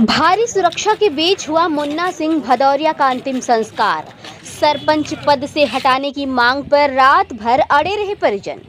भारी सुरक्षा के बीच हुआ मुन्ना सिंह भदौरिया का अंतिम संस्कार। सरपंच पद से हटाने की मांग पर रात भर अड़े रहे परिजन।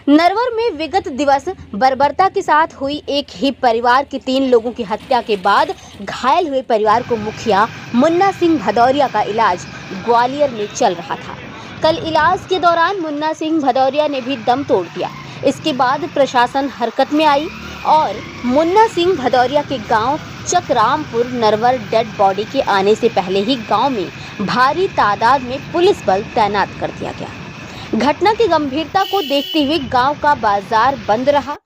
नरवर में विगत दिवस बर्बरता के साथ हुई एक ही परिवार के 3 लोगों की हत्या के बाद घायल हुए परिवार को मुखिया मुन्ना सिंह भदौरिया का इलाज ग्वालियर में चल रहा था। कल इलाज के दौरान मुन्ना सिंह भदौरिया ने भी दम तोड़ दिया। इसके बाद प्रशासन हरकत में आई और मुन्ना सिंह भदौरिया के गांव चकरामपुर नरवर डेड बॉडी के आने से पहले ही गांव में भारी तादाद में पुलिस बल तैनात कर दिया गया। घटना की गंभीरता को देखते हुए गांव का बाजार बंद रहा।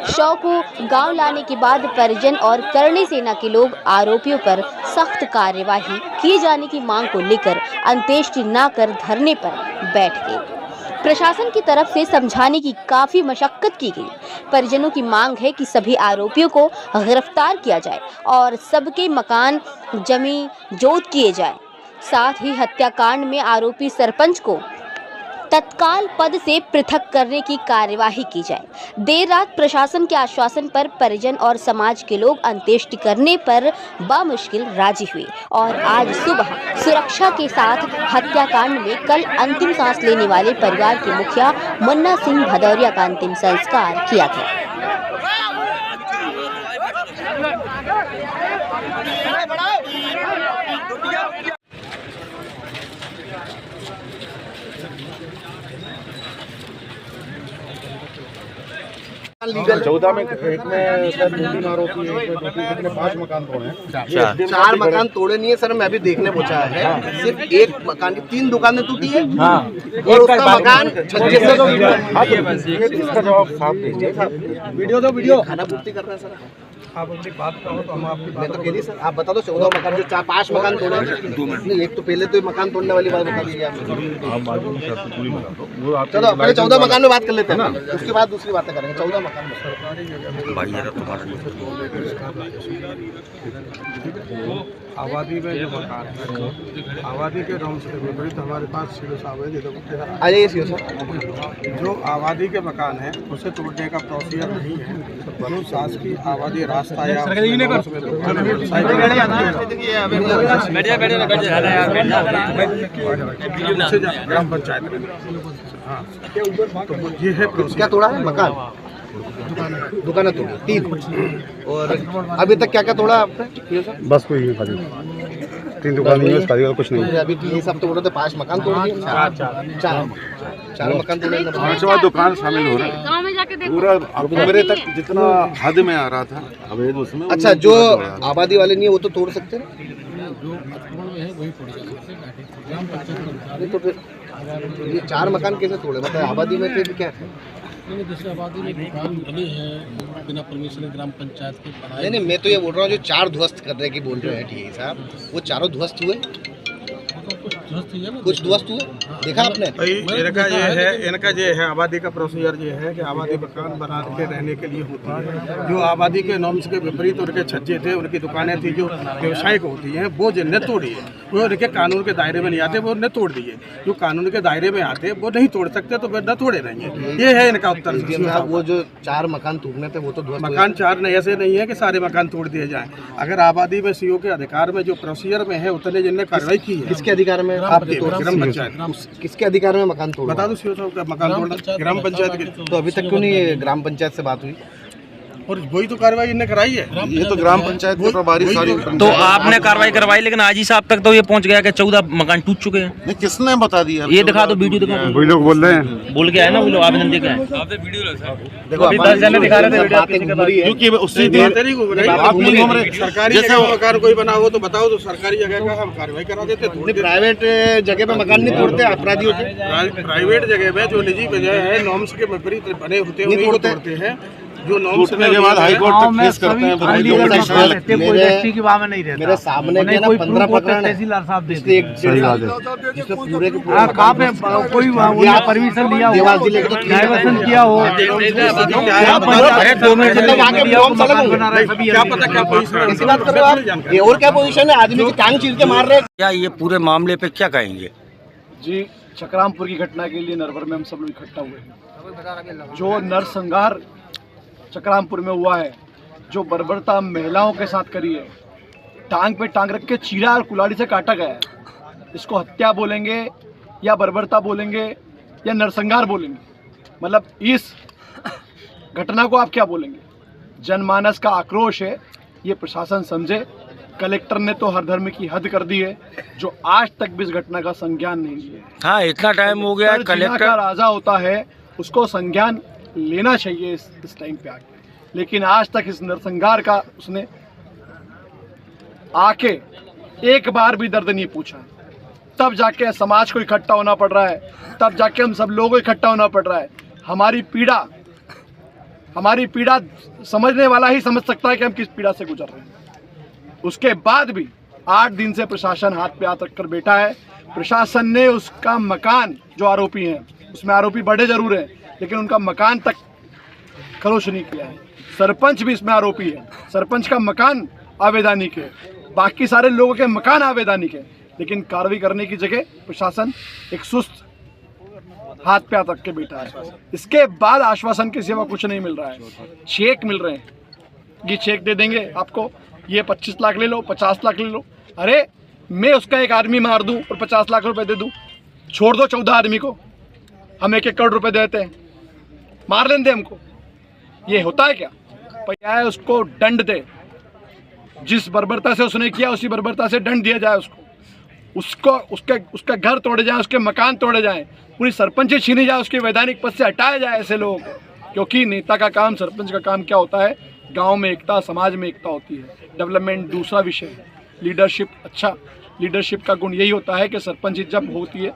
शव को गांव लाने के बाद परिजन और करणी सेना के लोग आरोपियों पर सख्त कार्यवाही किए जाने की मांग को लेकर अंत्येष्टि न कर धरने पर बैठ गए। प्रशासन की तरफ से समझाने की काफी मशक्कत की गई। परिजनों की मांग है कि सभी आरोपियों को गिरफ्तार किया जाए और सबके मकान जमी जोत किए जाए। साथ ही हत्याकांड में आरोपी सरपंच को तत्काल पद से पृथक करने की कार्यवाही की जाए। देर रात प्रशासन के आश्वासन पर परिजन और समाज के लोग अंत्येष्टि करने पर बामुश्किल राजी हुए और आज सुबह सुरक्षा के साथ हत्याकांड में कल अंतिम सांस लेने वाले परिवार के मुखिया मुन्ना सिंह भदौरिया का अंतिम संस्कार किया गया। लीगल 14 में एक में सर 3 आरोपी है, 5 मकान तोड़े हैं। 4 मकान तोड़े नहीं है सर, मैं अभी देखने पहुंचा है। सिर्फ एक मकान की 3 दुकानें टूटी है और उसका मकान छज्जे से। इसका जवाब साफ दीजिए। वीडियो खाना पूर्ति कर रहे हैं सर। आप अपनी बात करो तो हम आपकी मैं तो कह रही सर, आप बता दो 14 मकान जो 5 मकान तोड़े हैं। एक तो पहले तो मकान तोड़ने वाली बात बता दीजिए आप। चलो पहले 14 मकान में बात कर लेते हैं ना, उसके बाद दूसरी बातें करेंगे। 14 मकान में आबादी में जो मकान है, आबादी के नाम से विपरीत हमारे पास आइए सर। जो आबादी के मकान है उसे तोड़ने का प्रोसीजर नहीं है। जो शासकीय आबादी रास्ता या ग्राम पंचायत में, हाँ, तो ये है क्या तोड़ा है मकान? दुकानें तोड़ी 3। और अभी तक क्या क्या तोड़ा आपने? बस कोई नहीं खाली 3 दुकान नहीं है, उसका और कुछ नहीं। अभी 3 सब तोड़े थे, 5 मकान तोड़ दिए। 4 मकान तोड़े। 5वां दुकान शामिल हो रहा है। पूरा कमरे तक जितना हद में आ रहा था अवैध उसमें। अच्छा, जो आबादी वाले नहीं है वो तो तोड़ सकते हैं। तो फिर ये 4 मकान कैसे तोड़े? मतलब आबादी में फिर क्या है? दूसरी आबादी में दुकान बनी है बिना परमिशन ग्राम पंचायत के बनाए। नहीं, मैं तो ये बोल रहा हूँ जो 4 ध्वस्त करने की बोल रहे हैं, ठीक है साहब, वो चारों ध्वस्त हुए? कुछ ध्वस्त हुए देखा आपने? इनका ये है आबादी का प्रोसीजर ये है कि आबादी मकान बना के रहने के लिए होती है। जो आबादी के नॉर्म्स के विपरीत उनके छज्जे थे, उनकी दुकानें थी जो व्यवसायिक होती हैं, वो जिनने तोड़ी है वो उनके कानून के दायरे में नहीं आते, वो उन्हें तोड़ दिए। जो कानून के दायरे में आते वो नहीं तोड़ सकते, तो वे न तोड़े रहेंगे। ये है इनका उत्तर। वो जो 4 मकान तोड़ने थे वो तो ध्वस्त मकान 4 नहीं, ऐसे नहीं है कि सारे मकान तोड़ दिए जाएं। अगर आबादी में सीओ के अधिकार में जो प्रोसीजर में है उतने जिनने कार्रवाई की है। किसके अधिकार में? आपके ग्राम पंचायत। किसके अधिकार में मकान तोड़? बता दो सीओ साहब का मकान तोड़ना ग्राम पंचायत के। तो अभी तक क्यों नहीं ग्राम पंचायत से बात हुई? और वही तो कार्रवाई इनने कराई है। ये तो ग्राम पंचायत के प्रभारी सारी। तो आपने कार्रवाई करवाई, लेकिन आज ही साहब तक तो ये पहुंच गया कि 14 मकान टूट चुके हैं। नहीं, किसने बता दिया? ये दिखा दो, वीडियो दिखा दो। वही लोग बोल रहे हैं, बोल के आए ना वो लोग, आवेदन दे के आए। देखो अभी 10 जने दिखा रहे थे, क्योंकि उससे सरकारी मकान कोई बना हो तो बताओ, तो सरकारी जगह का हम कार्रवाई करा देते। प्राइवेट जगह पे मकान नहीं तोड़ते अपराधियों के। प्राइवेट जगह पे जो निजी वजह है नॉर्म्स के विपरीत बने होते हैं वो तोड़ते हैं। जो नॉर्म्स के बाद हाईकोर्ट तक केस करते हैं। मेरे सामने के ना 15 प्रकरण है जिसमें पूरे के पूरे कोई परमिशन लिया देवास जिले के डाइवर्सन किया हो। क्या पता क्या पोजीशन ऐसी बात कर रहे हो आप? ये और क्या पोजीशन है? आदमी की टांग चीर के मार रहे हैं। क्या ये पूरे मामले पे क्या कहेंगे? जी, चकरामपुर की घटना के लिए नरवर में हम सब लोग इकट्ठा हुए। जो नरसंहार चकरामपुर में हुआ है, जो बर्बरता महिलाओं के साथ करी है, टांग पे टांग रख के चीरा और कुल्हाड़ी से काटा गया है। इसको हत्या बोलेंगे या बर्बरता बोलेंगे या नरसंहार बोलेंगे, मतलब इस घटना को आप क्या बोलेंगे? जनमानस का आक्रोश है, ये प्रशासन समझे। कलेक्टर ने तो हर धर्म की हद कर दी है, जो आज तक भी इस घटना का संज्ञान नहीं लिया। हाँ, इतना टाइम हो गया। कलेक्टर का राजा होता है, उसको संज्ञान लेना चाहिए इस टाइम पे आके, लेकिन आज तक इस नरसंहार का उसने आके एक बार भी दर्द नहीं पूछा। तब जाके समाज को इकट्ठा होना पड़ रहा है, तब जाके हम सब लोगों को इकट्ठा होना पड़ रहा है। हमारी पीड़ा समझने वाला ही समझ सकता है कि हम किस पीड़ा से गुजर रहे हैं। उसके बाद भी 8 दिन से प्रशासन हाथ पे हाथ रखकर बैठा है। प्रशासन ने उसका मकान, जो आरोपी हैं, उसमें आरोपी बड़े जरूर हैं, लेकिन उनका मकान तक खरोश नहीं किया है। सरपंच भी इसमें आरोपी है, सरपंच का मकान अवैधानिक है, बाकी सारे लोगों के मकान अवैधानिक है, लेकिन कार्रवाई करने की जगह प्रशासन एक सुस्त हाथ पे हाथ रख के बैठा है। इसके बाद आश्वासन के सिवा कुछ नहीं मिल रहा है। चेक मिल रहे हैं, ये चेक दे देंगे आपको, ये 25 लाख ले लो, 50 लाख ले लो। अरे मैं उसका एक आदमी मार दूं और 50 लाख रुपए दे दूं, छोड़ दो 14 आदमी को, हम 1-1 करोड़ रुपए देते हैं, मार लेंगे हमको। ये होता है क्या? क्या है, उसको दंड दे, जिस बर्बरता से उसने किया उसी बर्बरता से दंड दिया जाए उसको उसका घर तोड़े जाए, उसके मकान तोड़े जाएं, पूरी सरपंची छीनी जाए, उसके वैधानिक पद से हटाया जाए ऐसे लोगों को। क्योंकि नेता का काम, सरपंच का काम क्या होता है? गांव में एकता, समाज में एकता होती है। डेवलपमेंट दूसरा विषय है, लीडरशिप। अच्छा लीडरशिप का गुण यही होता है कि सरपंच जब होती है